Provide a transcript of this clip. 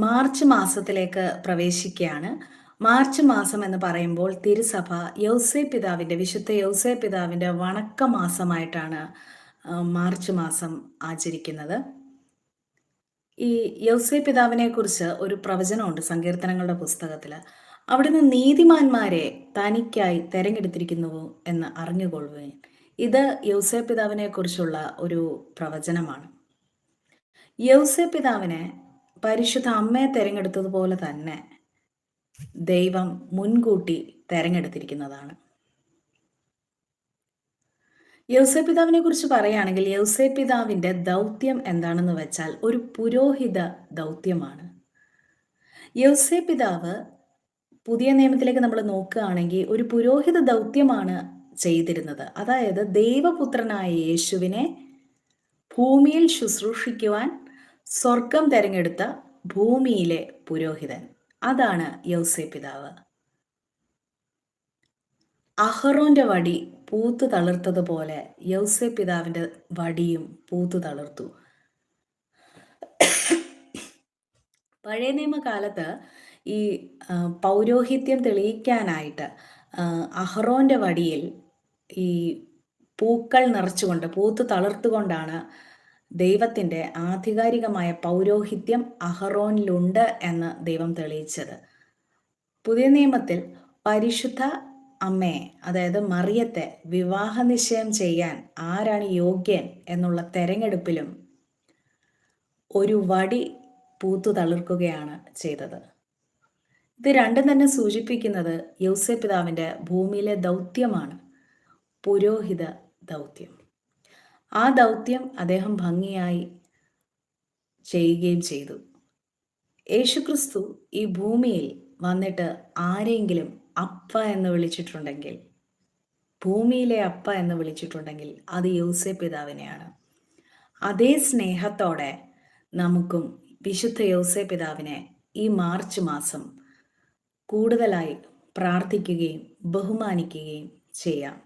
March മാസത്തിലേക്ക് പ്രവേശിക്കുകയാണ്. March മാസം എന്ന് പറയുമ്പോൾ തിരുസഭ വിശുദ്ധ യൗസേ പിതാവിൻ്റെ വണക്ക മാസമായിട്ടാണ് മാർച്ച് മാസം ആചരിക്കുന്നത്. ഈ യൗസേ പിതാവിനെ കുറിച്ച് ഒരു പ്രവചനമുണ്ട് സങ്കീർത്തനങ്ങളുടെ പുസ്തകത്തിൽ. അവിടുന്ന് നീതിമാന്മാരെ തനിക്കായി തെരഞ്ഞെടുത്തിരിക്കുന്നുവോ എന്ന് അറിഞ്ഞുകൊള്ളുകയും. ഇത് യൗസേ പിതാവിനെ കുറിച്ചുള്ള ഒരു പ്രവചനമാണ്. യൗസേ പിതാവിനെ പരിശുദ്ധ അമ്മയെ തെരഞ്ഞെടുത്തതുപോലെ തന്നെ ദൈവം മുൻകൂട്ടി തെരഞ്ഞെടുത്തിരിക്കുന്നതാണ്. യൗസേ പിതാവിനെ കുറിച്ച് പറയുകയാണെങ്കിൽ യൗസേ പിതാവിൻ്റെ ദൗത്യം എന്താണെന്ന് വെച്ചാൽ ഒരു പുരോഹിത ദൗത്യമാണ്. യൗസേ പിതാവ് പുതിയ നിയമത്തിലേക്ക് നമ്മൾ നോക്കുകയാണെങ്കിൽ ഒരു പുരോഹിത ദൗത്യമാണ് ചെയ്തിരുന്നത്. അതായത് ദൈവപുത്രനായ യേശുവിനെ ഭൂമിയിൽ ശുശ്രൂഷിക്കുവാൻ സ്വർഗം തിരഞ്ഞെടുത്ത ഭൂമിയിലെ പുരോഹിതൻ, അതാണ് യൗസേ പിതാവ്. അഹറോന്റെ വടി പൂത്തു തളിർത്തതുപോലെ യൗസേ പിതാവിൻ്റെ വടിയും പൂത്തു തളിർത്തു. പഴയ നിയമകാലത്ത് ഈ പൗരോഹിത്യം തെളിയിക്കാനായിട്ട് അഹറോന്റെ വടിയിൽ ഈ പൂക്കൾ നിറച്ചുകൊണ്ട് പൂത്തു തളിർത്തുകൊണ്ടാണ് ദൈവത്തിൻ്റെ ആധികാരികമായ പൗരോഹിത്യം അഹറോനിലുണ്ട് എന്ന് ദൈവം തെളിയിച്ചത്. പുതിയ നിയമത്തിൽ പരിശുദ്ധ അമ്മയെ, അതായത് മറിയത്തെ വിവാഹ നിശ്ചയം ചെയ്യാൻ ആരാണ് യോഗ്യൻ എന്നുള്ള തെരഞ്ഞെടുപ്പിലും ഒരു വടി പൂത്തു തളിർക്കുകയാണ് ചെയ്തത്. ഇത് രണ്ടും തന്നെ സൂചിപ്പിക്കുന്നത് യൗസേ പിതാവിൻ്റെ ഭൂമിയിലെ ദൗത്യമാണ്, പുരോഹിത ദൗത്യം. ആ ദൗത്യം അദ്ദേഹം ഭംഗിയായി ചെയ്യുകയും ചെയ്തു. യേശുക്രിസ്തു ഈ ഭൂമിയിൽ വന്നിട്ട് ആരെങ്കിലും അപ്പ എന്ന് വിളിച്ചിട്ടുണ്ടെങ്കിൽ, ഭൂമിയിലെ അപ്പ എന്ന് വിളിച്ചിട്ടുണ്ടെങ്കിൽ അത് യൗസേ പിതാവിനെയാണ്. അതേ സ്നേഹത്തോടെ നമുക്കും വിശുദ്ധ യൗസേ പിതാവിനെ ഈ മാർച്ച് മാസം കൂടുതലായി പ്രാർത്ഥിക്കുകയും ബഹുമാനിക്കുകയും ചെയ്യാം.